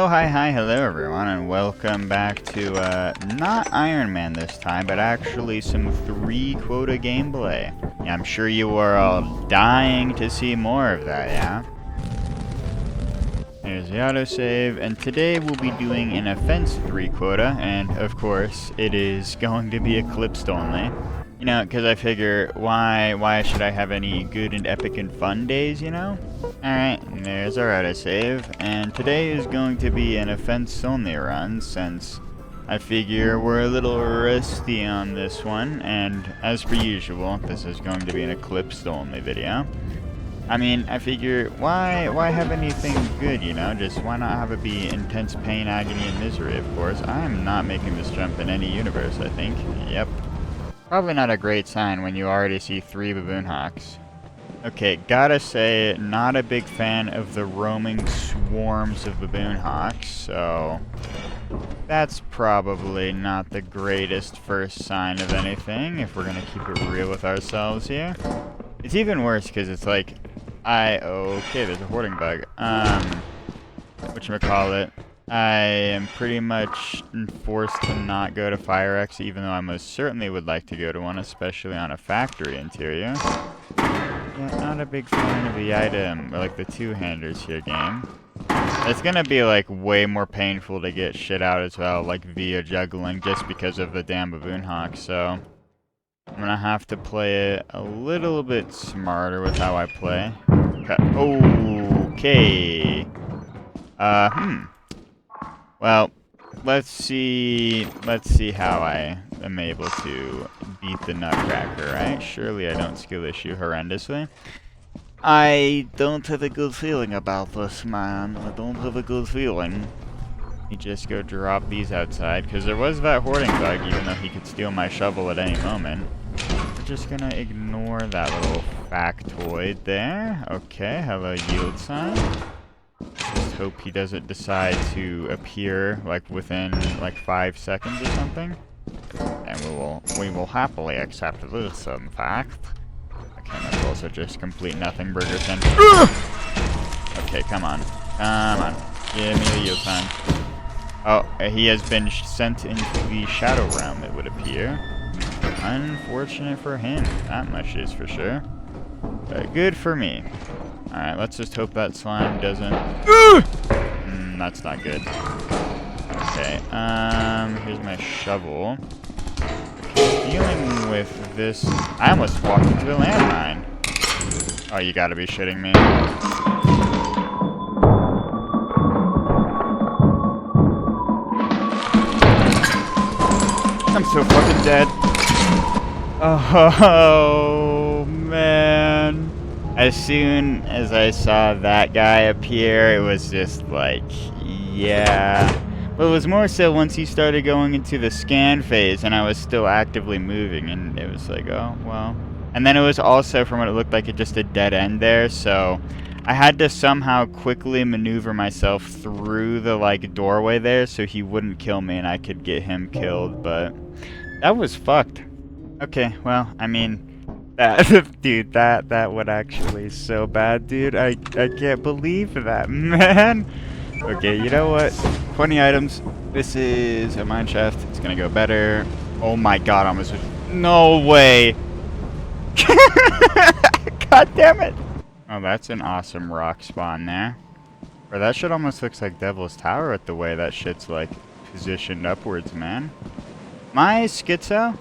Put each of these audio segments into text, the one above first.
Hi, hello everyone, and welcome back to, not Iron Man this time, but actually some 3 Quota gameplay. Yeah, I'm sure you are all dying to see more of that, yeah? Here's the autosave, and today we'll be doing an Offense 3 Quota, and of course, it is going to be eclipsed only. You know, because I figure, why should I have any good and epic and fun days, you know? Alright, there's our autosave, and today is going to be an offense-only run, since I figure we're a little rusty on this one, and as per usual, this is going to be an eclipsed-only video. I mean, I figure, why have anything good, you know? Just why not have it be intense pain, agony, and misery, of course. I'm not making this jump in any universe, I think. Yep. Probably not a great sign when you already see 3 baboon hawks. Okay, gotta say, not a big fan of the roaming swarms of baboon hawks, so that's probably not the greatest first sign of anything, if we're gonna keep it real with ourselves here. It's even worse because it's like, okay, there's a hoarding bug. Whatchamacallit, I am pretty much forced to not go to Fire X, even though I most certainly would like to go to one, especially on a factory interior. Yeah, not a big fan of the item, or like the two-handers here, game. It's gonna be like way more painful to get shit out as well, like via juggling, just because of the damn baboon hawk, so I'm gonna have to play it a little bit smarter with how I play. Okay. Well, let's see how I am able to beat the Nutcracker, right? Surely I don't skill issue horrendously. I don't have a good feeling about this, man. I don't have a good feeling. Let me just go drop these outside, because there was that hoarding bug, even though he could steal my shovel at any moment. We're just gonna ignore that little factoid there. Okay, hello yield sign. Just hope he doesn't decide to appear like within like 5 seconds or something. And we will happily accept this, in fact. Okay, that's also just complete nothing burger then. Okay, come on. Come on. Give me the yield sign. Oh, he has been sent into the Shadow Realm, it would appear. Unfortunate for him, that much is for sure. But good for me. Alright, let's just hope that slime doesn't... that's not good. Okay, here's my shovel. Okay, dealing with this... I almost walked into a landmine. Oh, you gotta be shitting me. I'm so fucking dead. Oh, man. As soon as I saw that guy appear, it was just like, yeah. But it was more so once he started going into the scan phase and I was still actively moving, and it was like, oh, well. And then it was also, from what it looked like, just a dead end there, so I had to somehow quickly maneuver myself through the, like, doorway there so he wouldn't kill me and I could get him killed, but that was fucked. Okay, well, I mean... dude, that would actually so bad, dude. I can't believe that, man. Okay, you know what? 20 items. This is a mine shaft. It's gonna go better. Oh my god, almost. No way. God damn it. Oh, that's an awesome rock spawn there. Or that shit almost looks like Devil's Tower with the way that shit's like positioned upwards, man. My schizo?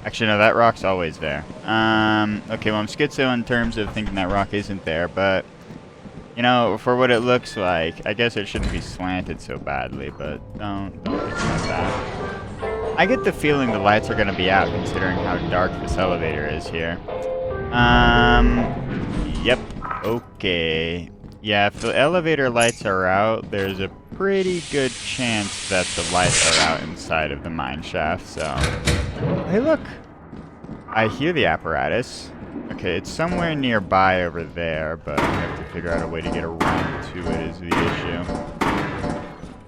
Actually, no, that rock's always there. Okay, well, I'm schizo in terms of thinking that rock isn't there, but, you know, for what it looks like, I guess it shouldn't be slanted so badly, but don't think about that. I get the feeling the lights are going to be out, considering how dark this elevator is here. Yep, okay. Yeah, if the elevator lights are out, there's a pretty good chance that the lights are out inside of the mine shaft, so... Hey, look! I hear the apparatus. Okay, it's somewhere nearby over there, but I have to figure out a way to get around to it is the issue.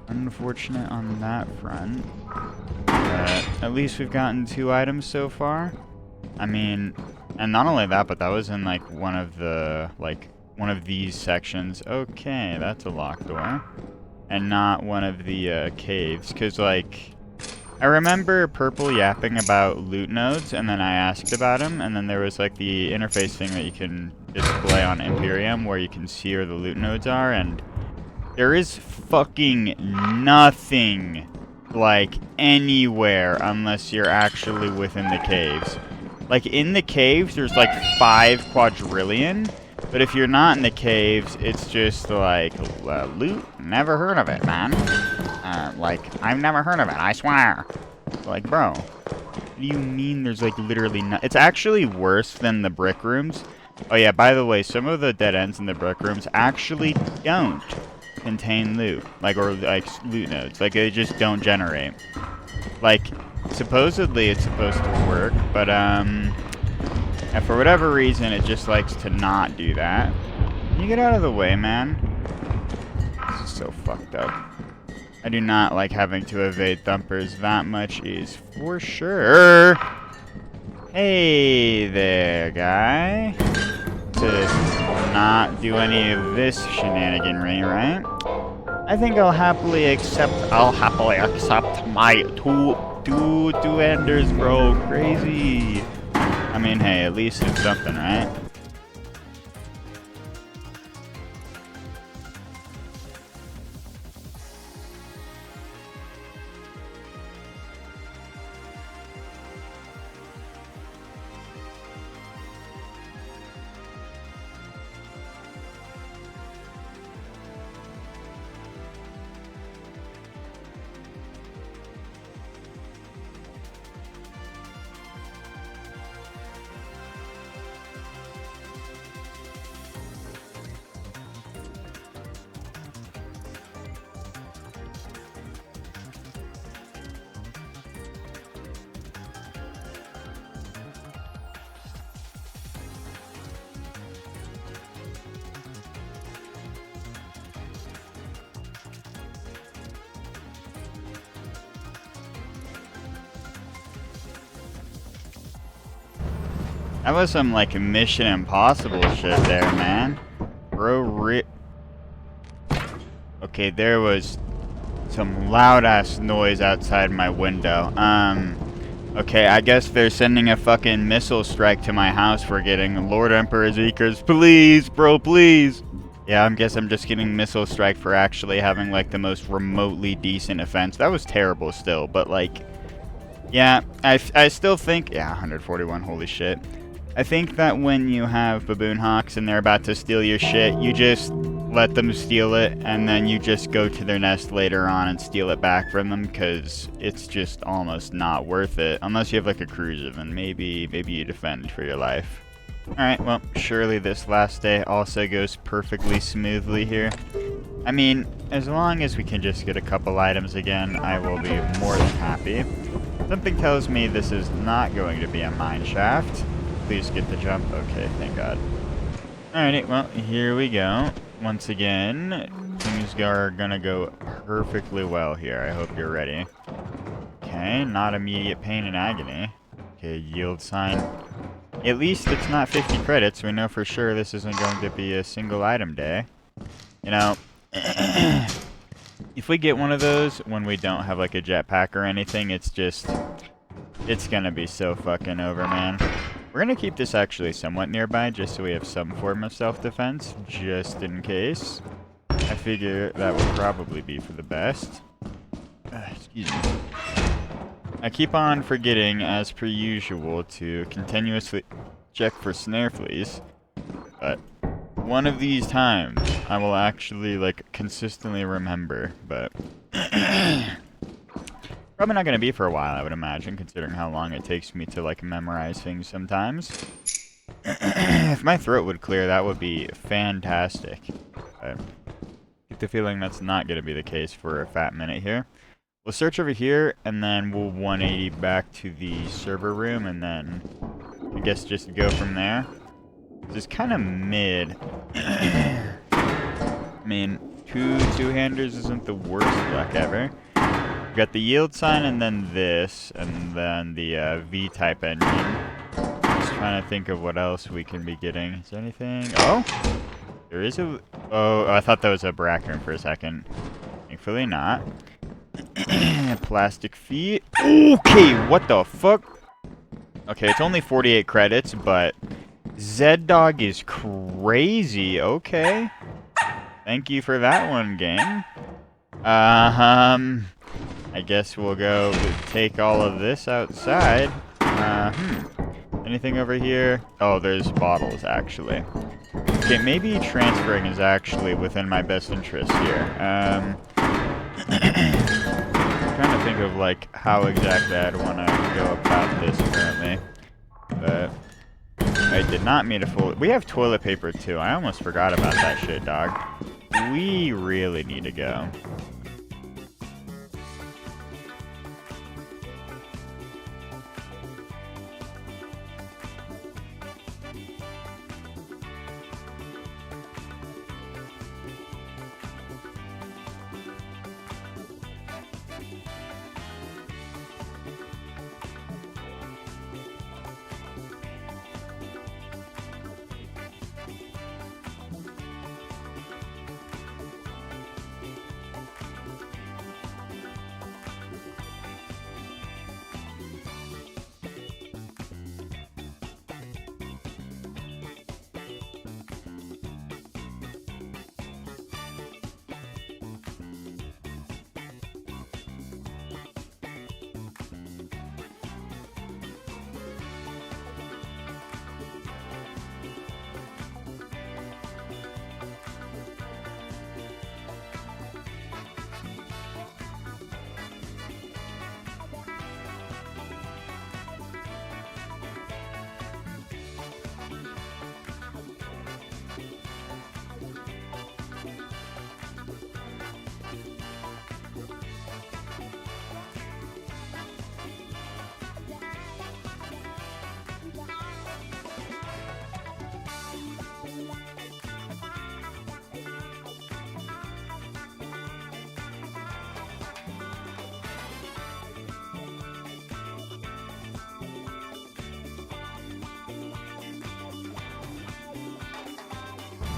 Unfortunate on that front. But at least we've gotten 2 items so far. I mean, and not only that, but that was in, like, one of these sections. Okay, that's a locked door. and not one of the caves, because, like, I remember Purple yapping about loot nodes, and then I asked about him, and then there was, like, the interface thing that you can display on Imperium where you can see where the loot nodes are, and there is fucking nothing, like, anywhere unless you're actually within the caves. Like, in the caves, there's, like, 5 quadrillion, but if you're not in the caves, it's just, like, loot? Never heard of it, man. Like, I've never heard of it, I swear. Like, bro, what do you mean there's, like, literally no... It's actually worse than the brick rooms. Oh, yeah, by the way, some of the dead ends in the brick rooms actually don't contain loot. Like, or, like, loot nodes. Like, they just don't generate. Like, supposedly it's supposed to work, but, and for whatever reason, it just likes to not do that. Can you get out of the way, man? This is so fucked up. I do not like having to evade thumpers. That much is for sure. Hey there, guy. To not do any of this shenaniganry, right? I think I'll happily accept my two enders, bro. Crazy. I mean, hey, at least it's something, right? That was some, like, Mission Impossible shit there, man. Bro, okay, there was some loud-ass noise outside my window. Okay, I guess they're sending a fucking missile strike to my house for getting Lord Emperor Zeekers. Please, bro, please. Yeah, I guess I'm just getting missile strike for actually having, like, the most remotely decent offense. That was terrible still, but, like, yeah, I still think, yeah, 141, holy shit. I think that when you have baboon hawks and they're about to steal your shit, you just let them steal it, and then you just go to their nest later on and steal it back from them, because it's just almost not worth it. Unless you have, like, a cruiser, then maybe you defend for your life. Alright, well, surely this last day also goes perfectly smoothly here. I mean, as long as we can just get a couple items again, I will be more than happy. Something tells me this is not going to be a mine shaft. Please get the jump. Okay, thank God. Alrighty, well, here we go. Once again, things are gonna go perfectly well here. I hope you're ready. Okay, not immediate pain and agony. Okay, yield sign. At least it's not 50 credits. We know for sure this isn't going to be a single item day. You know, if we get one of those when we don't have, like, a jetpack or anything, it's just... It's gonna be so fucking over, man. We're gonna keep this actually somewhat nearby, just so we have some form of self-defense, just in case. I figure that would probably be for the best. Excuse me. I keep on forgetting, as per usual, to continuously check for snare fleas, but one of these times, I will actually, like, consistently remember, but... Probably not going to be for a while, I would imagine, considering how long it takes me to, like, memorize things sometimes. If my throat would clear, that would be fantastic. But I get the feeling that's not going to be the case for a fat minute here. We'll search over here, and then we'll 180 back to the server room, and then I guess just go from there. This is kind of mid. I mean, two-handers isn't the worst luck ever. We've got the yield sign, and then this, and then the V-type engine. Just trying to think of what else we can be getting. Is there anything? Oh! There is a... Oh, I thought that was a Bracken for a second. Thankfully not. Plastic feet. Okay, what the fuck? Okay, it's only 48 credits, but Z-Dog is crazy. Okay. Thank you for that one, game. I guess we'll go take all of this outside. Anything over here? Oh, there's bottles, actually. Okay, maybe transferring is actually within my best interest here. I'm trying to think of, like, how exactly I'd want to go about this currently. But I did not mean to fold. We have toilet paper, too. I almost forgot about that shit, dog. We really need to go.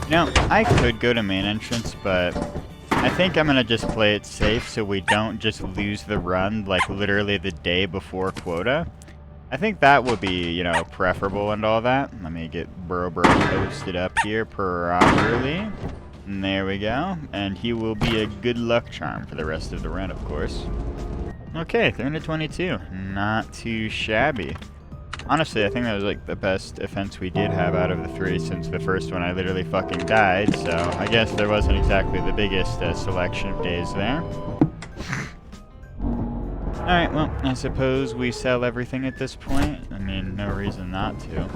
You know, I could go to main entrance, but I think I'm gonna just play it safe so we don't just lose the run, like, literally the day before Quota. I think that would be, you know, preferable and all that. Let me get Bro posted up here properly. And there we go. And he will be a good luck charm for the rest of the run, of course. Okay, 322. Not too shabby. Honestly, I think that was, like, the best offense we did have out of the three, since the first one I literally fucking died, so I guess there wasn't exactly the biggest selection of days there. Alright, well, I suppose we sell everything at this point. I mean, no reason not to.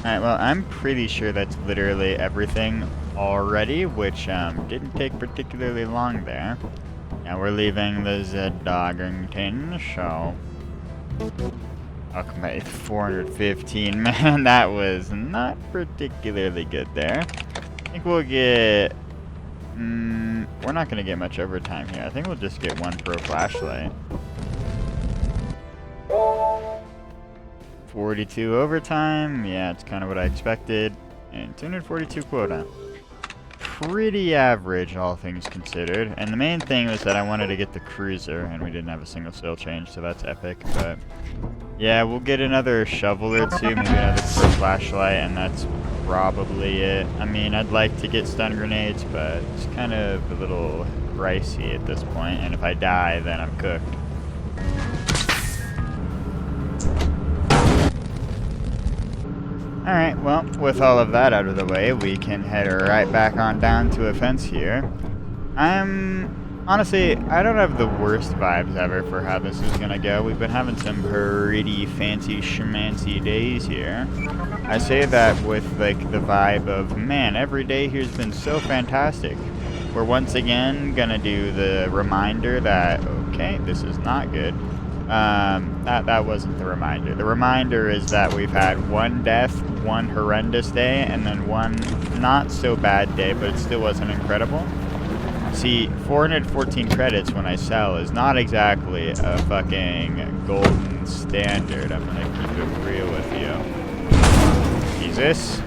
Alright, well, I'm pretty sure that's literally everything already, which didn't take particularly long there. Now we're leaving the Z-Doggington, so... Okay, 415, man, that was not particularly good there. I think we'll get... we're not going to get much overtime here. I think we'll just get 1 pro flashlight. 42 overtime, yeah, it's kind of what I expected, and 242 quota. Pretty average, all things considered, and the main thing was that I wanted to get the cruiser, and we didn't have a single sail change, so that's epic, but yeah, we'll get another shovel or two, maybe another pro flashlight, and that's probably it. I mean, I'd like to get stun grenades, but it's kind of a little pricey at this point, and if I die, then I'm cooked. Alright, well, with all of that out of the way, we can head right back on down to offense here. Honestly, I don't have the worst vibes ever for how this is gonna go. We've been having some pretty fancy schmancy days here. I say that with, like, the vibe of, man, every day here's been so fantastic. We're once again gonna do the reminder that, okay, this is not good. That wasn't the reminder. The reminder is that we've had one death, one horrendous day, and then one not so bad day, but it still wasn't incredible. See, 414 credits when I sell is not exactly a fucking golden standard. I'm gonna keep it real with you. Jesus.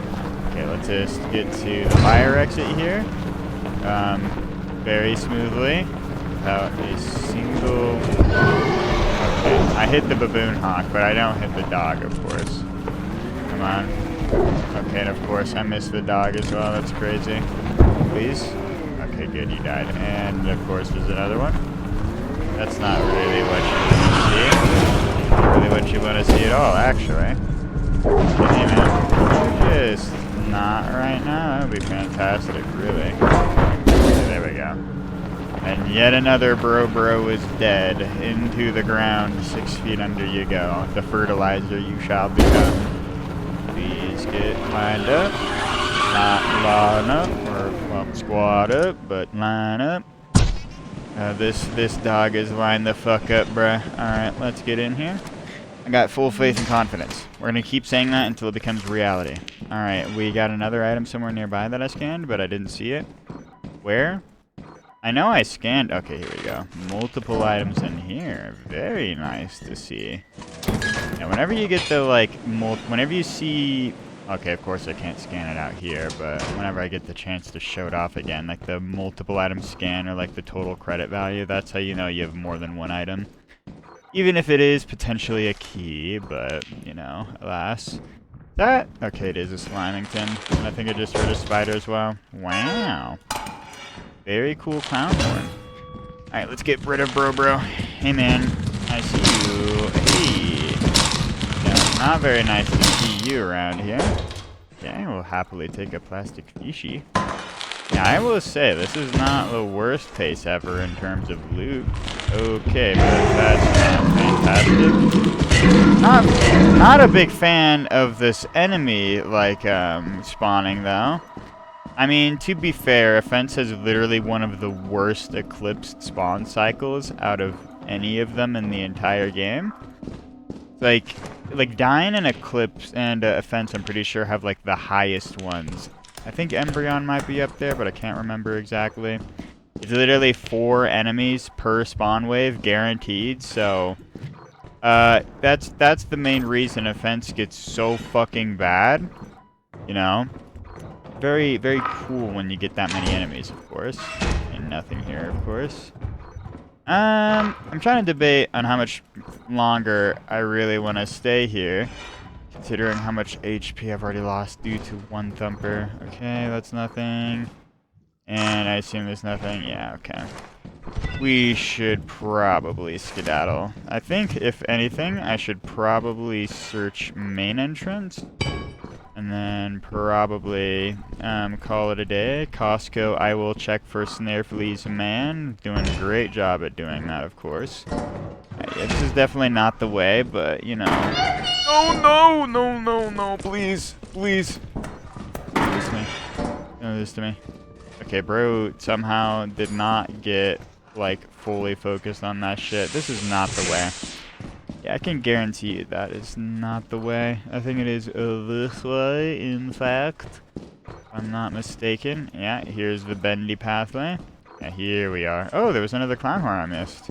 Okay, let's just get to the fire exit here. Very smoothly. Without a single... Okay, I hit the baboon hawk, but I don't hit the dog, of course. Come on. Okay, and of course I missed the dog as well. That's crazy. Please? Okay, good, you died. And of course there's another one. That's not really what you want to see. Not really what you want to see at all, actually. Hey, man. Just not right now. That would be fantastic, really. Okay, there we go. And yet another bro is dead. Into the ground, 6 feet under you go. The fertilizer you shall become. Please get lined up. Not line up, or well, squat up, but line up. This dog is lined the fuck up, bruh. Alright, let's get in here. I got full faith and confidence. We're gonna keep saying that until it becomes reality. Alright, we got another item somewhere nearby that I scanned, but I didn't see it. Where? I know I scanned... Okay, here we go. Multiple items in here. Very nice to see. Now, whenever you get the, like, whenever you see... Okay, of course I can't scan it out here, but whenever I get the chance to show it off again, like the multiple item scan or like the total credit value, that's how you know you have more than one item. Even if it is potentially a key, but, you know, alas. That... Okay, it is a Slimington. And I think I just heard a spider as well. Wow. Very cool clown horn. Alright, let's get rid of bro. Hey, man. I see you. Hey. No, not very nice to see you around here. Okay, we'll happily take a plastic fishy. Yeah, I will say, this is not the worst pace ever in terms of loot. Okay, but that's fantastic. Not a big fan of this enemy, like, spawning, though. I mean, to be fair, Offense has literally one of the worst eclipsed spawn cycles out of any of them in the entire game. Like Dying and Eclipse and Offense, I'm pretty sure, have, like, the highest ones. I think Embryon might be up there, but I can't remember exactly. It's literally 4 enemies per spawn wave, guaranteed, so... that's the main reason Offense gets so fucking bad, you know? Very, very cool when you get that many enemies, of course. And nothing here, of course. I'm trying to debate on how much longer I really want to stay here, considering how much HP I've already lost due to one thumper. Okay, that's nothing. And I assume there's nothing. Yeah, okay. We should probably skedaddle. I think, if anything, I should probably search main entrance. And then probably call it a day. Costco, I will check for snare fleas man. Doing a great job at doing that, of course. Yeah, this is definitely not the way, but, you know. No, please. Please. Don't do this to me. Don't do this to me. Okay, bro somehow did not get, like, fully focused on that shit. This is not the way. Yeah, I can guarantee you that is not the way. I think it is this way, in fact. If I'm not mistaken. Yeah, here's the bendy pathway. Yeah, here we are. Oh, there was another clown horn I missed.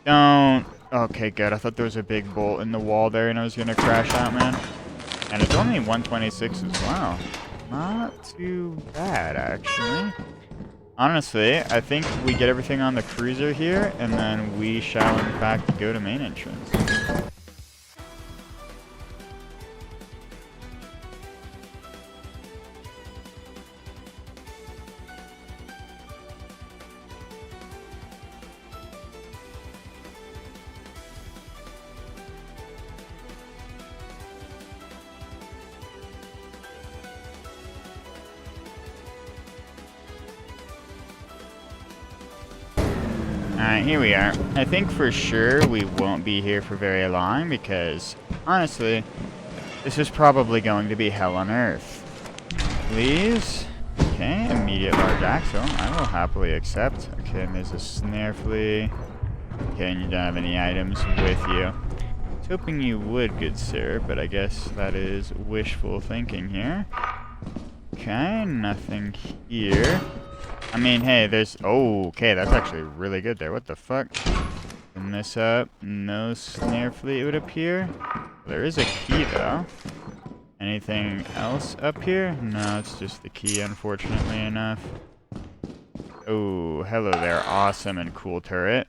Don't... Okay, good. I thought there was a big bolt in the wall there and I was gonna crash out, man. And it's only 126 as well. Not too bad, actually. Honestly, I think we get everything on the cruiser here, and then we shall in fact go to main entrance. Alright, here we are. I think for sure we won't be here for very long because, honestly, this is probably going to be hell on earth. Please? Okay, immediate large axle. I will happily accept. Okay, and there's a snare flea. Okay, and you don't have any items with you. I was hoping you would, good sir, but I guess that is wishful thinking here. Okay, nothing here. I mean, hey, there's... Oh, okay, that's actually really good there. What the fuck? Open this up. No snare fleet would appear. There is a key, though. Anything else up here? No, it's just the key, unfortunately enough. Oh, hello there, awesome and cool turret.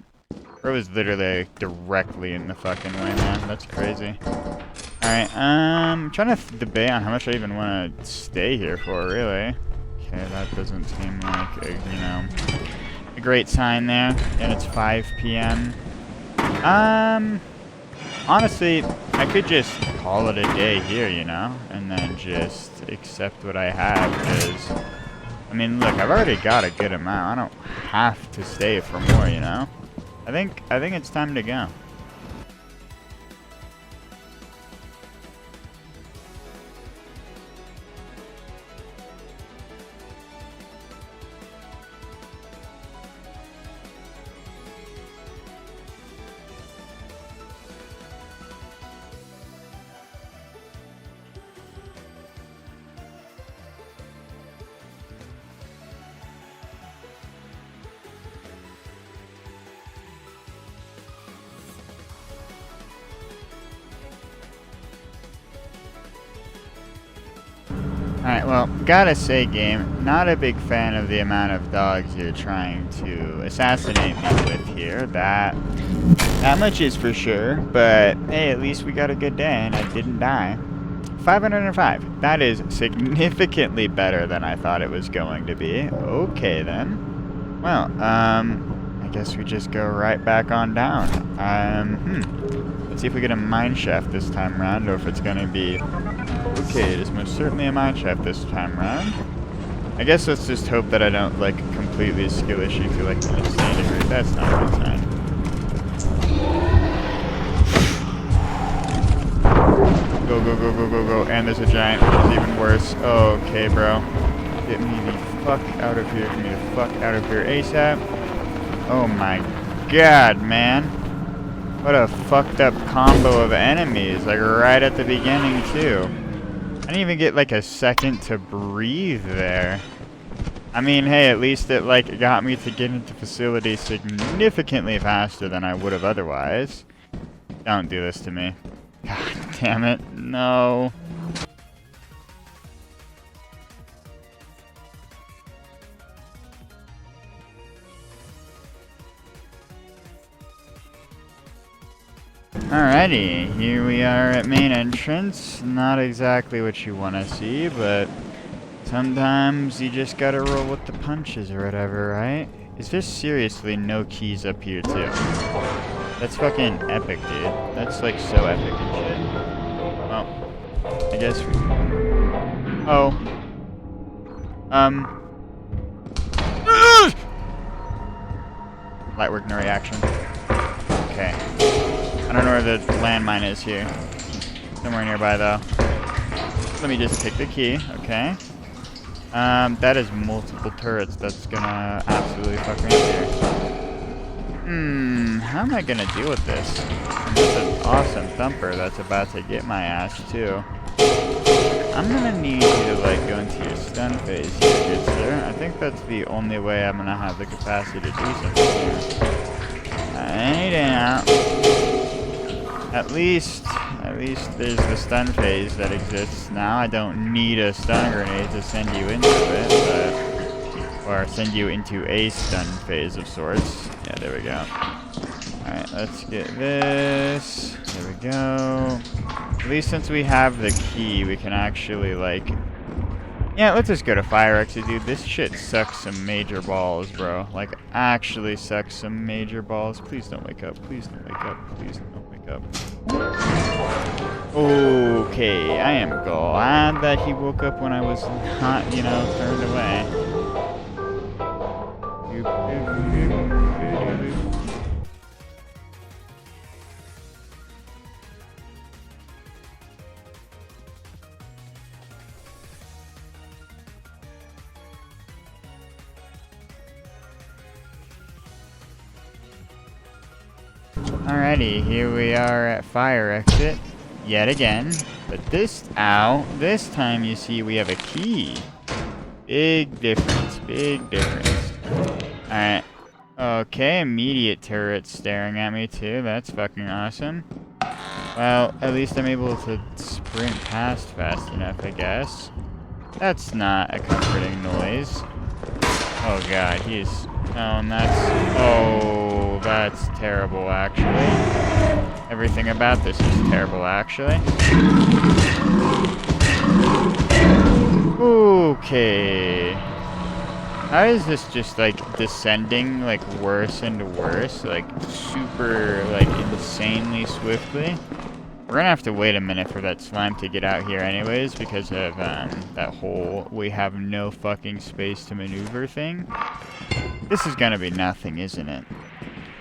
Bro was literally directly in the fucking way, man. That's crazy. Alright, I'm trying to debate on how much I even want to stay here for, really. Okay, that doesn't seem like, a great sign there. And it's 5 p.m. Honestly, I could just call it a day here, and then just accept what I have, because, I mean, look, I've already got a good amount. I don't have to stay for more, I think it's time to go. Alright, well, gotta say, game, not a big fan of the amount of dogs you're trying to assassinate me with here. That much is for sure, but hey, at least we got a good day and I didn't die. 505. That is significantly better than I thought it was going to be. Okay, then. Well, I guess we just go right back on down. Let's see if we get a mine shaft this time around, or if it's gonna be... Okay, it is most certainly a mine shaft this time around. I guess let's just hope that I don't, like, completely skill issue to, like, the standing route. That's not a good sign. Go, go, go, go, go, go. And there's a giant, which is even worse. Okay, bro. Get me the fuck out of here. Get me the fuck out of here ASAP. Oh my god, man. What a fucked up combo of enemies, like right at the beginning too. I didn't even get like a second to breathe there. I mean, hey, at least it like got me to get into facility significantly faster than I would have otherwise. Don't do this to me. God damn it, no. Alrighty, here we are at main entrance. Not exactly what you want to see, but sometimes you just gotta roll with the punches or whatever, right? Is there seriously no keys up here too? That's fucking epic, dude. That's like so epic and shit. Well, I guess we... Oh. Light work, no reaction. Okay. I don't know where the landmine is here. Somewhere nearby, though. Let me just take the key. Okay. That is multiple turrets. That's gonna absolutely fuck me up here. How am I gonna deal with this? There's an awesome thumper that's about to get my ass, too. I'm gonna need you to, like, go into your stun phase here, good sir. I think that's the only way I'm gonna have the capacity to do something here. I need out. At least there's the stun phase that exists now. I don't need a stun grenade to send you into it, or send you into a stun phase of sorts. Yeah, there we go. Alright, let's get this. There we go. At least since we have the key, we can actually, like... Yeah, let's just go to Fire Exit, dude. This shit sucks some major balls, bro. Like, actually sucks some major balls. Please don't wake up. Please don't wake up. Please don't wake up. Okay, I am glad that he woke up when I was not, turned away. Alrighty, here we are at fire exit. Yet again. But this time you see we have a key. Big difference, big difference. Alright. Okay, immediate turret staring at me too. That's fucking awesome. Well, at least I'm able to sprint past fast enough, I guess. That's not a comforting noise. Oh god, he's... Oh, and that's... Oh, that's terrible, actually. Everything about this is terrible, actually. Okay. How is this just, like, descending, like, worse and worse? Like, super, like, insanely swiftly? We're gonna have to wait a minute for that slime to get out here anyways, because of, that whole we have no fucking space to maneuver thing. This is gonna be nothing, isn't it?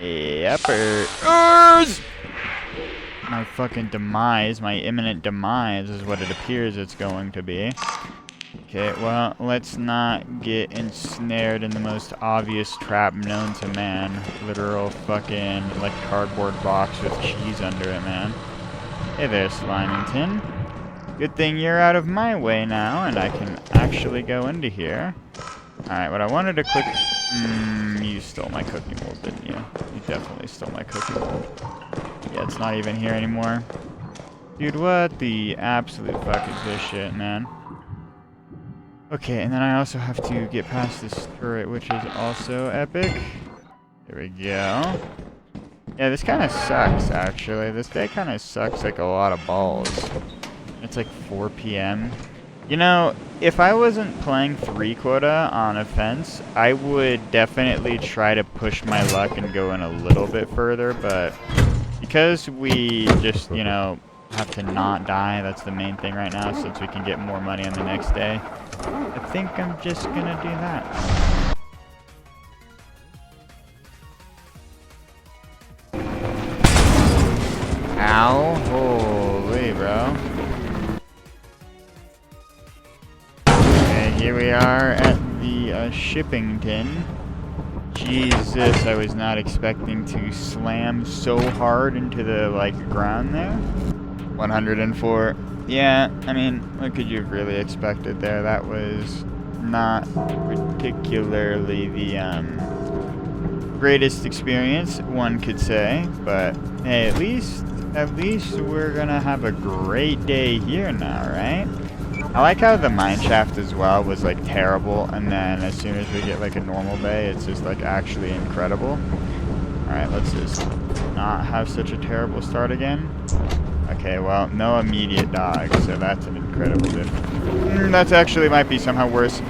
Yepers! My fucking demise, my imminent demise is what it appears it's going to be. Okay, well, let's not get ensnared in the most obvious trap known to man. Literal fucking, like, cardboard box with cheese under it, man. Hey there, Slimington. Good thing you're out of my way now, and I can actually go into here. Alright, what I wanted to click... you stole my cookie mold, didn't you? You definitely stole my cookie mold. Yeah, it's not even here anymore. Dude, what the absolute fuck is this shit, man? Okay, and then I also have to get past this turret, which is also epic. There we go. Yeah, this kind of sucks, actually. This day kind of sucks like a lot of balls. It's like 4 p.m. You know, if I wasn't playing 3 quota on offense, I would definitely try to push my luck and go in a little bit further, but because we just, you know, have to not die, that's the main thing right now, since we can get more money on the next day. I think I'm just gonna do that. Ow. Holy, bro. Okay, here we are at the shipping tin. Jesus, I was not expecting to slam so hard into the, like, ground there. 104. Yeah, I mean, what could you have really expected there? That was not particularly the, greatest experience, one could say. But, hey, at least we're gonna have a great day here now, right? I like how the mineshaft as well was, like, terrible, and then as soon as we get, like, a normal day, it's just, like, actually incredible. Alright, let's just not have such a terrible start again. Okay, well, no immediate dogs, so that's an incredible difference. That's actually might be somehow worse.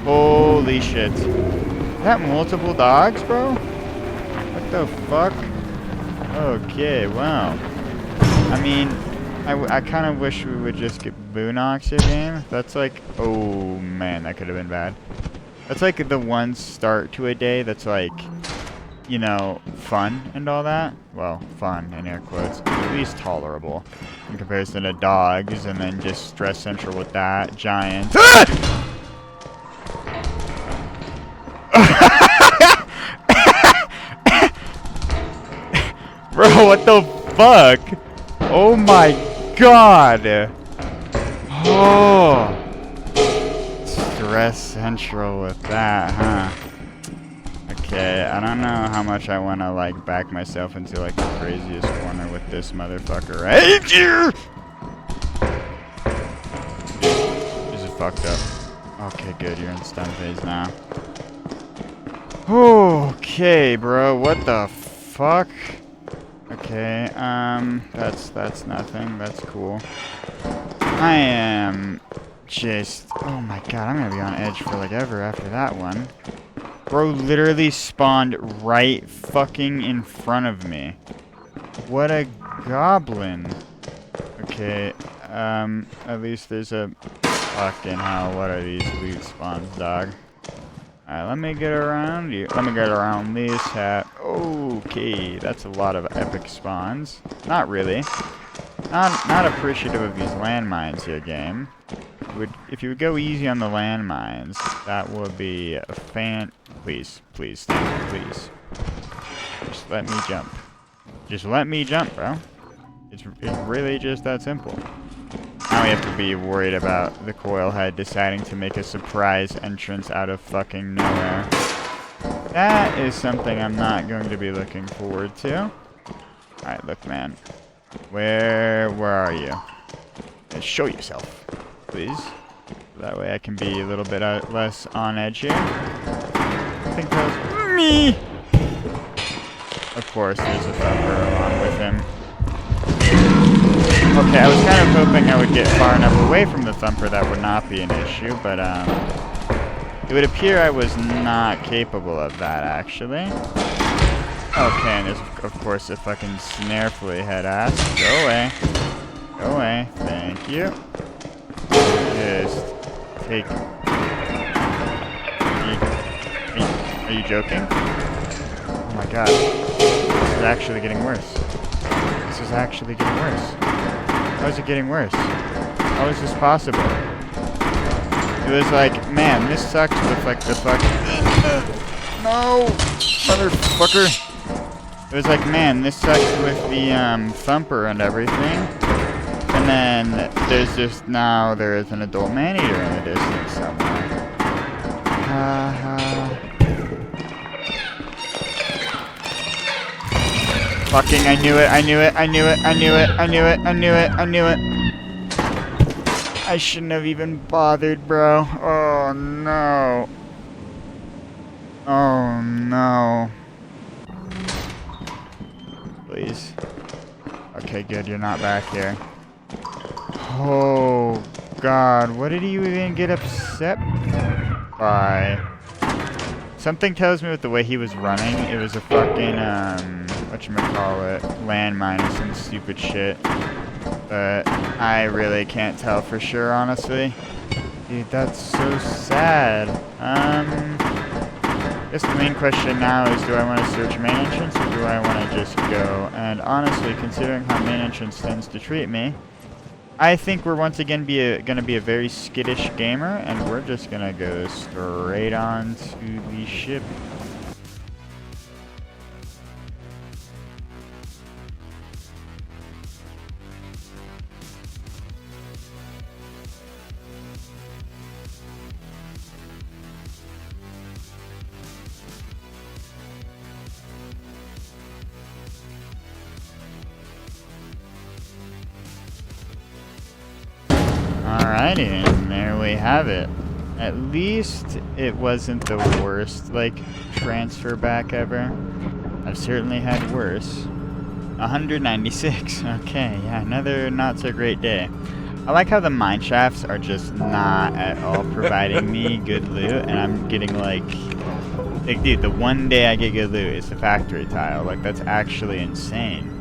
Holy shit. Is that multiple dogs, bro? What the fuck? Okay, wow. I mean, I kind of wish we would just get Boonox here, game. That's like, oh man, that could have been bad. That's like the one start to a day that's like, you know, fun and all that. Well, fun in air quotes. At least tolerable in comparison to dogs, and then just stress central with that. Giants. Bro, what the fuck? Oh my god. Oh. Stress central with that, huh? Okay, I don't know how much I want to, like, back myself into, like, the craziest corner with this motherfucker right here. This is fucked up. Okay, good, you're in stun phase now. Okay, bro, what the fuck? Okay, that's nothing, that's cool. I am just, oh my god, I'm gonna be on edge for, like, ever after that one. Bro literally spawned right fucking in front of me. What a goblin. Okay, at least there's a... Fucking hell, what are these loot spawns, dog? Alright, let me get around you. Let me get around this hat. Okay, that's a lot of epic spawns. Not really. Not appreciative of these landmines here, game. If you would go easy on the landmines, that would be a fan... Please, please, please. Just let me jump. Just let me jump, bro. It's really just that simple. Now we have to be worried about the Coil-Head deciding to make a surprise entrance out of fucking nowhere. That is something I'm not going to be looking forward to. Alright, look, man. Where are you? Show yourself, please. That way I can be a little bit less on edge here. I think that was me! Of course, there's a thumper along with him. Okay, I was kind of hoping I would get far enough away from the thumper that would not be an issue, but it would appear I was not capable of that, actually. Okay, and there's of course a fucking snare flea head ass. Go away. Go away. Thank you. Just take... Are you joking? Oh my god. This is actually getting worse. This is actually getting worse. How is it getting worse? How is this possible? It was like, man, this sucks with like the fuck... No! Motherfucker! It was like, man, this sucks with the thumper and everything. And then there's just now there is an adult man-eater in the distance somewhere. Fucking, I knew it, I knew it, I knew it, I knew it, I knew it, I knew it, I knew it. I shouldn't have even bothered, bro. Oh no. Oh no. Please. Okay, good, you're not back here. Oh god, what did you even get upset by? Something tells me with the way he was running, it was a fucking, whatchamacallit, landmine or some stupid shit. But I really can't tell for sure, honestly. Dude, that's so sad. I guess the main question now is, do I want to search main entrance or do I want to just go? And honestly, considering how main entrance tends to treat me, I think we're once again going to be a very skittish gamer, and we're just going to go straight on to the ship. Alrighty, and there we have it. At least it wasn't the worst, like, transfer back ever. I've certainly had worse. 196. Okay, yeah, another not so great day. I like how the mine shafts are just not at all providing me good loot, and I'm getting like, dude, the one day I get good loot is the factory tile. Like, that's actually insane.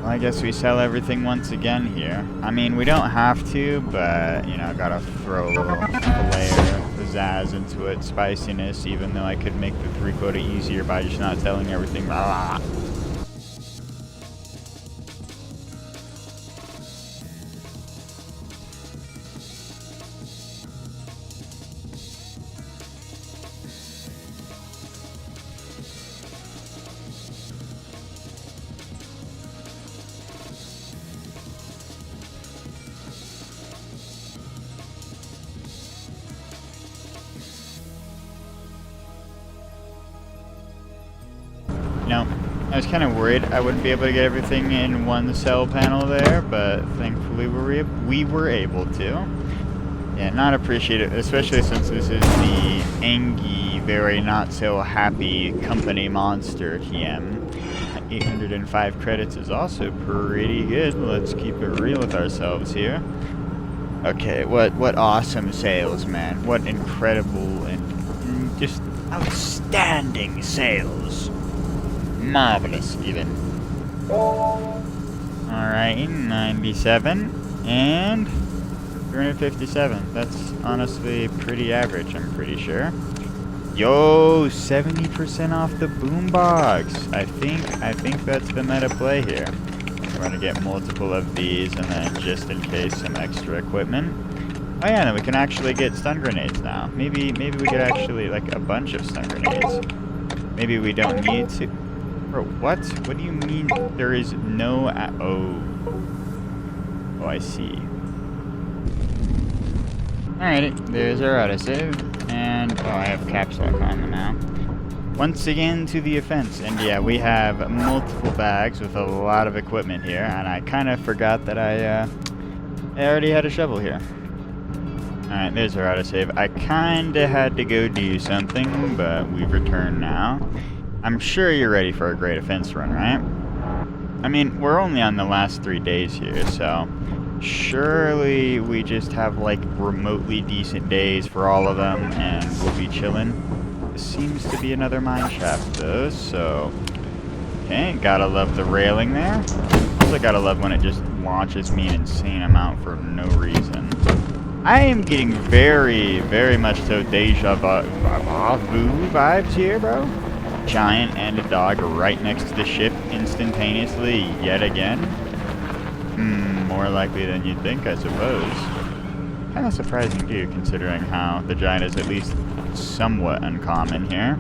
Well, I guess we sell everything once again here. I mean, we don't have to, but, you know, I gotta throw a little flair, pizzazz into it, spiciness, even though I could make the 3 quota easier by just not telling everything. Blah, blah. No, I was kind of worried I wouldn't be able to get everything in one cell panel there, but thankfully we were able to. Yeah, not appreciated, especially since this is the Angie, very not so happy company monster TM. 805 credits is also pretty good. Let's keep it real with ourselves here. Okay, what awesome sales, man. What incredible and just outstanding sales. Marvelous, even. Alright, 97 and 357. That's honestly pretty average, I'm pretty sure. Yo, 70% off the boombox. I think that's the meta play here. We're gonna get multiple of these, and then just in case some extra equipment. Oh yeah, then we can actually get stun grenades now. Maybe we could actually like a bunch of stun grenades. Maybe we don't need to. Bro, what? What do you mean there is no oh. Oh, I see. Alrighty, there's our autosave. And, oh, I have caps lock on now. Once again to the offense. And yeah, we have multiple bags with a lot of equipment here. And I kind of forgot that I already had a shovel here. Alright, there's our autosave. I kind of had to go do something, but we've returned now. I'm sure you're ready for a great offense run, right? I mean, we're only on the last 3 days here, so surely we just have, like, remotely decent days for all of them, and we'll be chilling. This seems to be another mine shaft, though, so... Okay, gotta love the railing there. Also gotta love when it just launches me an insane amount for no reason. I am getting very, very much so deja vu vibes here, bro. Giant and a dog right next to the ship instantaneously yet again. More likely than you'd think, I suppose. Kind of surprising too, considering how the giant is at least somewhat uncommon here.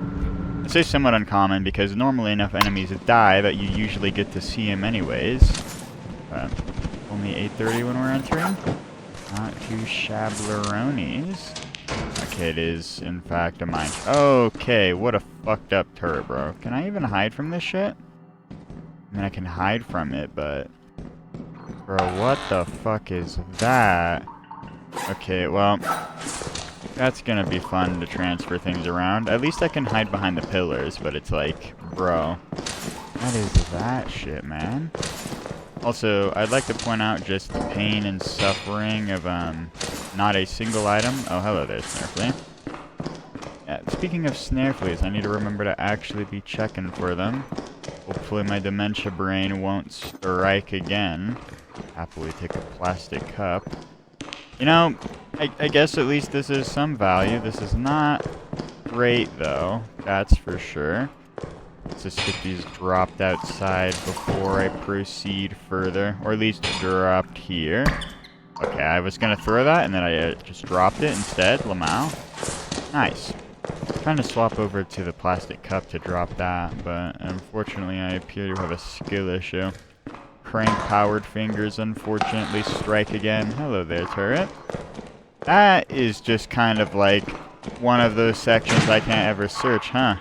I say somewhat uncommon because normally enough enemies die that you usually get to see him anyways. But only 8:30 when we're entering. Not too shableronis. Okay, it is, in fact, a mine. Okay, what a fucked up turret, bro. Can I even hide from this shit? I mean, I can hide from it, but... Bro, what the fuck is that? Okay, well... That's gonna be fun to transfer things around. At least I can hide behind the pillars, but it's like, bro... What is that shit, man? Also, I'd like to point out just the pain and suffering of, not a single item. Oh, hello there, Snarfly. Yeah, speaking of Snarflies, I need to remember to actually be checking for them. Hopefully my dementia brain won't strike again. Happily take a plastic cup. You know, I guess at least this is some value. This is not great, though. That's for sure. Let's just get these dropped outside before I proceed further. Or at least dropped here. Okay, I was going to throw that, and then I just dropped it instead. Lamau. Nice. I'm trying to swap over to the plastic cup to drop that, but unfortunately I appear to have a skill issue. Crank-powered fingers unfortunately strike again. Hello there, turret. That is just kind of like one of those sections I can't ever search, huh?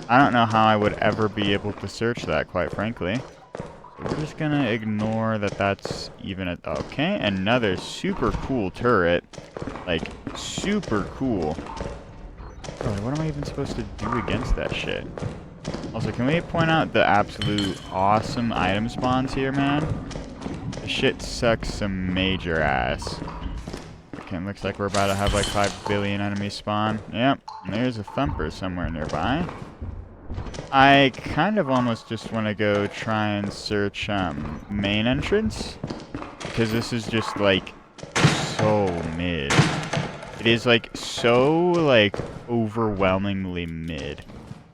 I don't know how I would ever be able to search that, quite frankly. So we're just gonna ignore that that's even a... Okay, another super cool turret. Like, super cool. Bro, what am I even supposed to do against that shit? Also, can we point out the absolute awesome item spawns here, man? The shit sucks some major ass. Okay, looks like we're about to have like 5 billion enemies spawn. Yep, and there's a thumper somewhere nearby. I kind of almost just want to go try and search main entrance, because this is just like so mid. It is like so like overwhelmingly mid.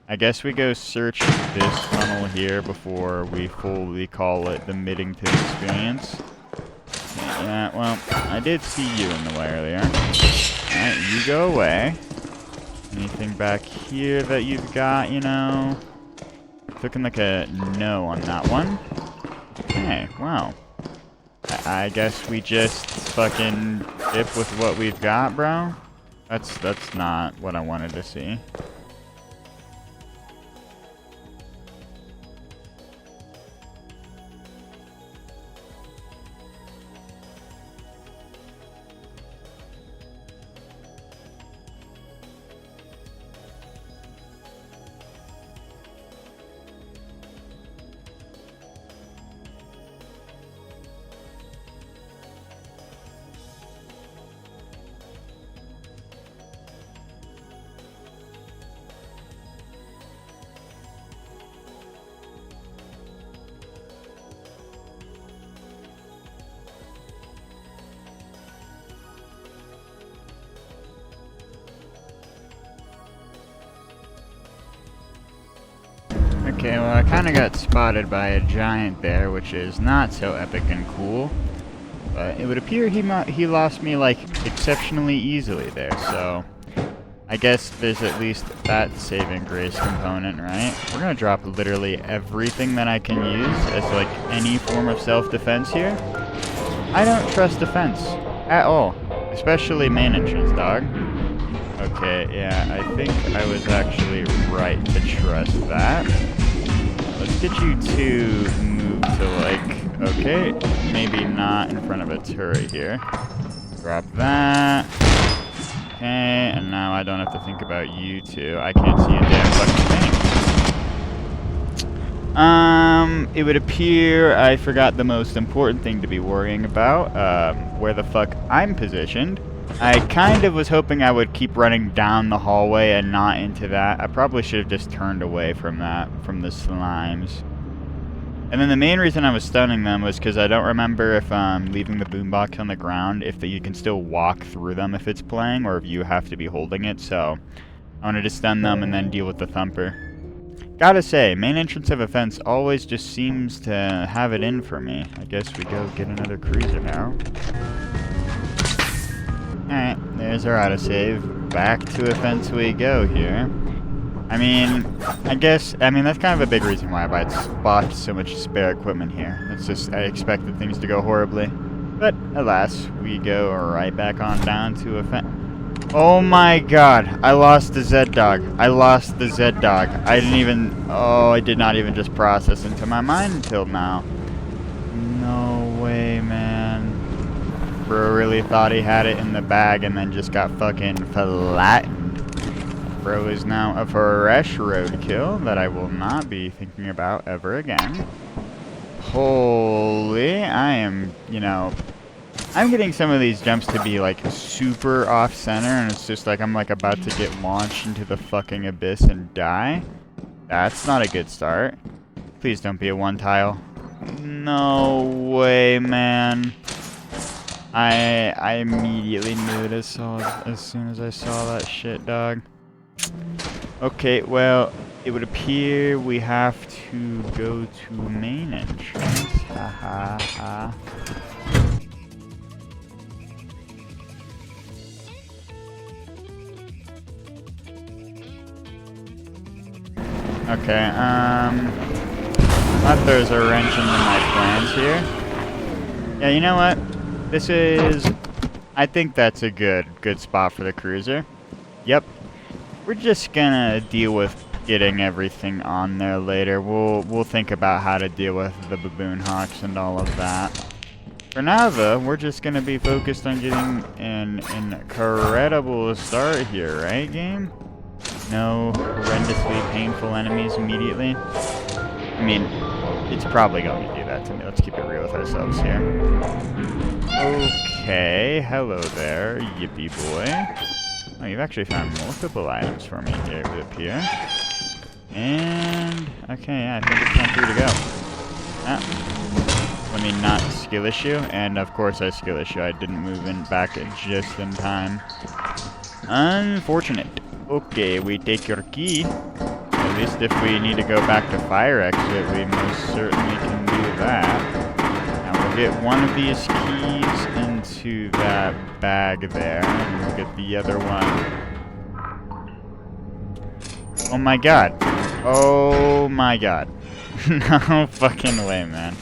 I guess we go search this tunnel here before we fully call it the Middington experience. Yeah, well, I did see you in the way earlier. Alright, you go away. Anything back here that you've got, you know? It's looking like a no on that one. Okay, wow. I guess we just fucking dip with what we've got, bro. That's not what I wanted to see. Okay, well, I kind of got spotted by a giant there, which is not so epic and cool. But it would appear he lost me, like, exceptionally easily there, so... I guess there's at least that saving grace component, right? We're gonna drop literally everything that I can use as like any form of self-defense here. I don't trust defense at all, especially main entrance, dog. Okay, yeah, I think I was actually right to trust that. Let's get you to move to like, okay, maybe not in front of a turret here. Drop that. Okay, and now I don't have to think about you two. I can't see a damn fucking thing. It would appear I forgot the most important thing to be worrying about, where the fuck I'm positioned. I kind of was hoping I would keep running down the hallway and not into that. I probably should have just turned away from that, from the slimes. And then the main reason I was stunning them was because I don't remember if leaving the boombox on the ground, if you can still walk through them if it's playing, or if you have to be holding it, so I wanted to stun them and then deal with the thumper. Gotta say, main entrance of a fence always just seems to have it in for me. I guess we go get another cruiser now. Alright, there's our autosave. Back to a fence we go here. I mean, that's kind of a big reason why I bought so much spare equipment here. It's just, I expected things to go horribly. But, alas, we go right back on down to a fence. Oh my god, I lost the Z-Dog. I lost the Z-Dog. I did not even just process into my mind until now. No way, man. Bro really thought he had it in the bag and then just got fucking flattened. Bro is now a fresh roadkill that I will not be thinking about ever again. Holy, I'm getting some of these jumps to be like super off center, and it's just like I'm like about to get launched into the fucking abyss and die. That's not a good start. Please don't be a one tile. No way, man. I immediately knew it as soon as I saw that shit, dog. Okay, well, it would appear we have to go to main entrance. Ha ha ha. Okay, that throws a wrench into my plans here. Yeah, you know what? I think that's a good spot for the cruiser. Yep. We're just gonna deal with getting everything on there later. We'll think about how to deal with the baboon hawks and all of that. For now, though, we're just gonna be focused on getting an incredible start here, right, game? No horrendously painful enemies immediately. I mean, it's probably going to do that to me. Let's keep it real with ourselves here. Okay, hello there, yippee boy. Oh, you've actually found multiple items for me here, it would appear. And, okay, yeah, I think it's time for you to go. Let me not skill issue, and of course I skill issue. I didn't move in back just in time. Unfortunate. Okay, we take your key. At least if we need to go back to fire exit, we most certainly can do that. Now we'll get one of these keys into that bag there, and we'll get the other one. Oh my god. Oh my god. No fucking way, man.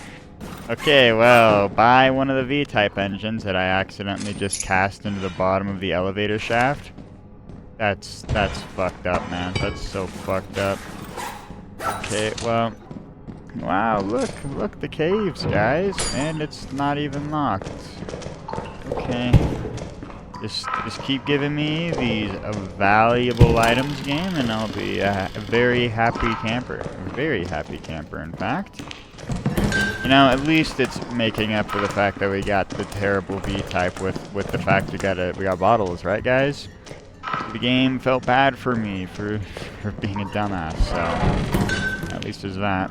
Okay, well, buy one of the V-type engines that I accidentally just cast into the bottom of the elevator shaft. That's fucked up, man. That's so fucked up. Okay, well, wow, look, the caves, guys, and it's not even locked. Okay, just keep giving me these valuable items, game, and I'll be a very happy camper. A very happy camper, in fact. You know, at least it's making up for the fact that we got the terrible V-type with the fact we got bottles, right, guys? The game felt bad for me for being a dumbass, so at least there's that.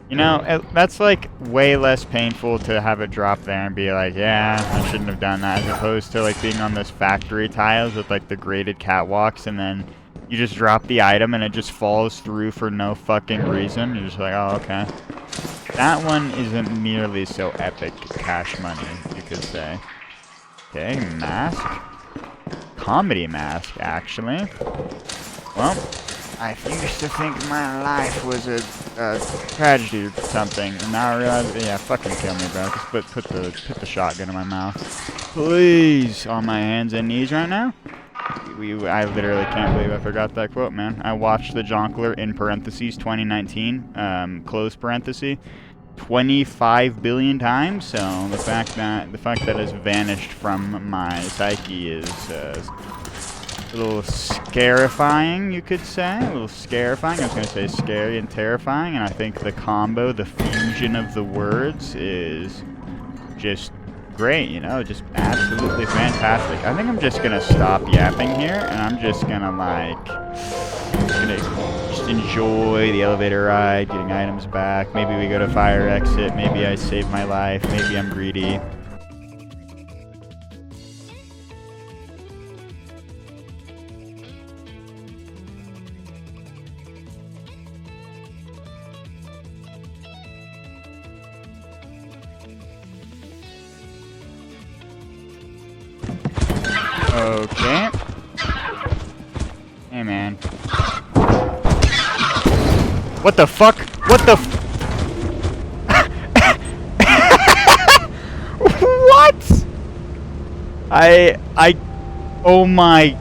You know, that's like way less painful to have it drop there and be like, yeah, I shouldn't have done that, as opposed to like being on those factory tiles with like the graded catwalks and then you just drop the item and it just falls through for no fucking reason. You're just like, oh, okay. That one isn't nearly so epic cash money, you could say. Okay, mask. comedy mask, actually. Well, I used to think my life was a tragedy or something, and now I realize, yeah, fucking kill me, bro. Just put the shotgun in my mouth. Please, on my hands and knees right now. I literally can't believe I forgot that quote, man. I watched The Jonkler in parentheses 2019, close parenthesis, 25 billion times. So the fact that it has vanished from my psyche is a little scarifying, you could say. A little scarifying. I was gonna say scary and terrifying, and I think the combo, the fusion of the words, is just great, you know, just absolutely fantastic. I think I'm just gonna stop yapping here, and I'm just gonna just enjoy the elevator ride, getting items back. Maybe we go to fire exit. Maybe I save my life. Maybe I'm greedy. Okay. Hey, man. What the fuck? What the What? Oh my.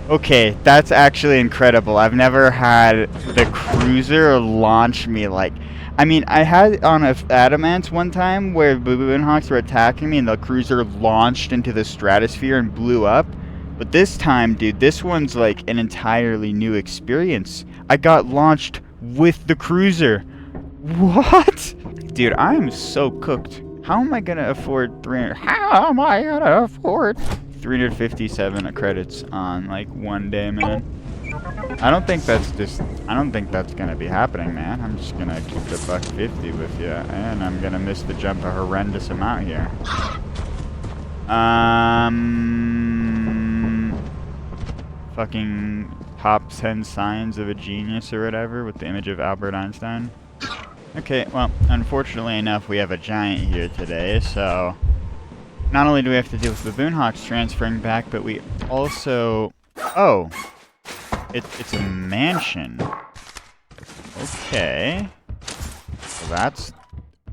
Okay, that's actually incredible. I've never had the cruiser launch me like. I mean, I had it on Adamance one time where Boonhawks were attacking me and the cruiser launched into the stratosphere and blew up. But this time, dude, this one's like an entirely new experience. I got launched with the cruiser. What? Dude, I am so cooked. How am I gonna afford 357 credits on like one day, man? I don't think that's gonna be happening, man. I'm just gonna keep the $150 with you, and I'm gonna miss the jump a horrendous amount here. Fucking top 10 signs of a genius or whatever with the image of Albert Einstein. Okay, well, unfortunately enough, we have a giant here today, so not only do we have to deal with the Boonhawks transferring back, but we also... Oh! It's a mansion. Okay. So that's...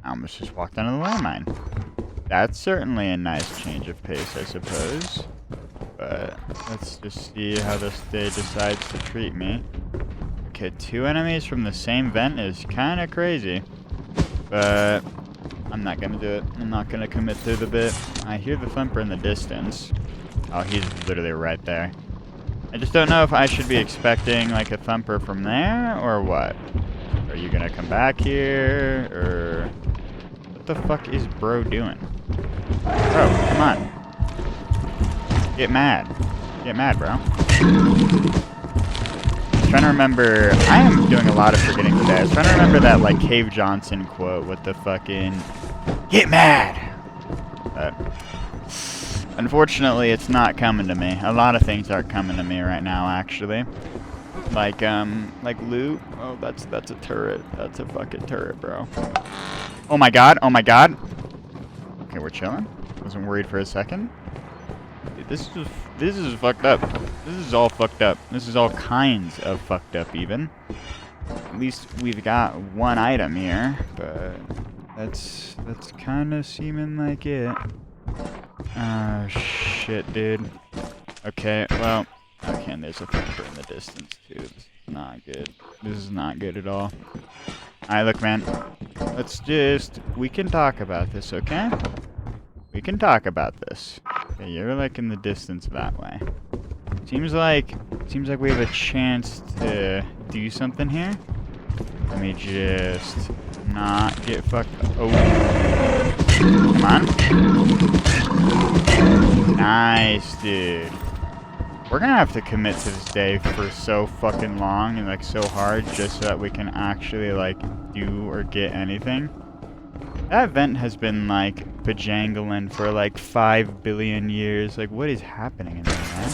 I almost just walked onto the landmine. That's certainly a nice change of pace, I suppose. But let's just see how this day decides to treat me. Okay, 2 enemies from the same vent is kind of crazy. But I'm not going to do it. I'm not going to commit to the bit. I hear the thumper in the distance. Oh, he's literally right there. I just don't know if I should be expecting like a thumper from there or what. Are you going to come back here or... What the fuck is bro doing? Bro, come on. Get mad. Get mad, bro. I'm trying to remember... I am doing a lot of forgetting today. I was trying to remember that, like, Cave Johnson quote with the fucking... Get mad! But... Unfortunately, it's not coming to me. A lot of things aren't coming to me right now, actually. Like loot. Oh, that's a turret. That's a fucking turret, bro. Oh my god, oh my god. Okay, we're chilling. Wasn't worried for a second. Dude, this is fucked up. This is all fucked up. This is all kinds of fucked up, even. At least we've got one item here, but that's kind of seeming like it. Oh shit, dude. Okay, well, okay, and there's a thumper in the distance too. This is not good. This is not good at all. Alright, look, man. We can talk about this, okay? We can talk about this. Okay, you're like in the distance that way. Seems like we have a chance to do something here. Let me just not get fucked up. Oh. Come on. Nice, dude. We're gonna have to commit to this day for so fucking long and like so hard just so that we can actually like do or get anything. That vent has been like bejangling for like 5 billion years. Like, what is happening in there, man?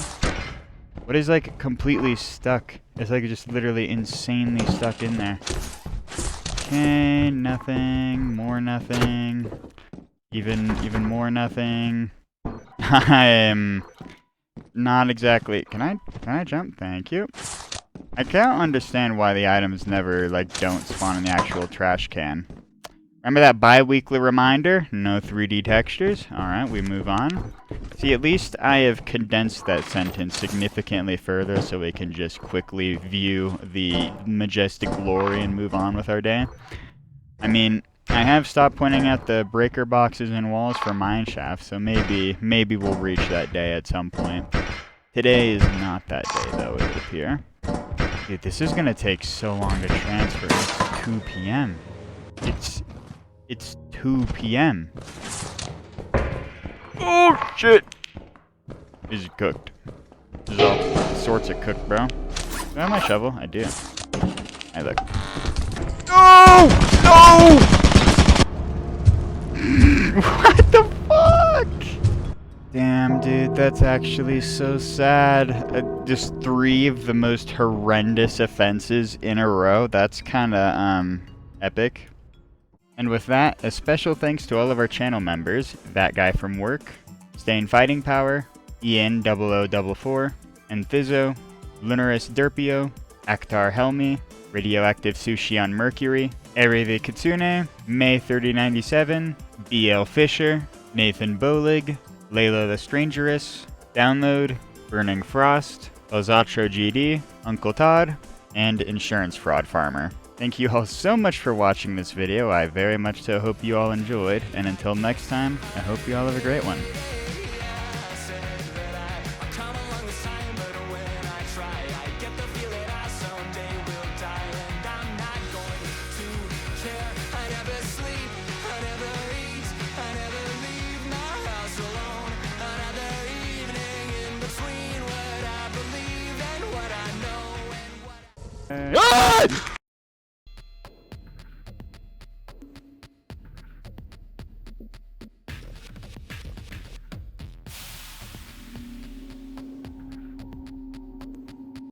What is like completely stuck? It's like just literally insanely stuck in there. Okay, nothing, more nothing, even more nothing. not exactly. Can I jump? Thank you. I can't understand why the items never, like, don't spawn in the actual trash can. Remember that bi-weekly reminder? No 3D textures? Alright, we move on. See, at least I have condensed that sentence significantly further so we can just quickly view the majestic glory and move on with our day. I mean, I have stopped pointing at the breaker boxes and walls for mine shafts, so maybe we'll reach that day at some point. Today is not that day, though, it would appear. Dude, this is gonna take so long to transfer. It's 2 p.m. It's 2 p.m. Oh, shit! This is cooked. This is all sorts of cooked, bro. Do I have my shovel? I do. Hey, look. No! No! What the fuck? Damn, dude, that's actually so sad. Just 3 of the most horrendous offenses in a row. That's kinda, epic. And with that, a special thanks to all of our channel members, That Guy From Work, Stain Fighting Power, Ian 0044, Enthizo, Lunarus Derpio, Akhtar Helmi, Radioactive Sushi on Mercury, Eri the Kitsune, May 3097, BL Fisher, Nathan Bolig, Layla the Strangeress, Download, Burning Frost, Ozatro GD, Uncle Todd, and Insurance Fraud Farmer. Thank you all so much for watching this video. I very much so hope you all enjoyed, and until next time, I hope you all have a great one. Ah!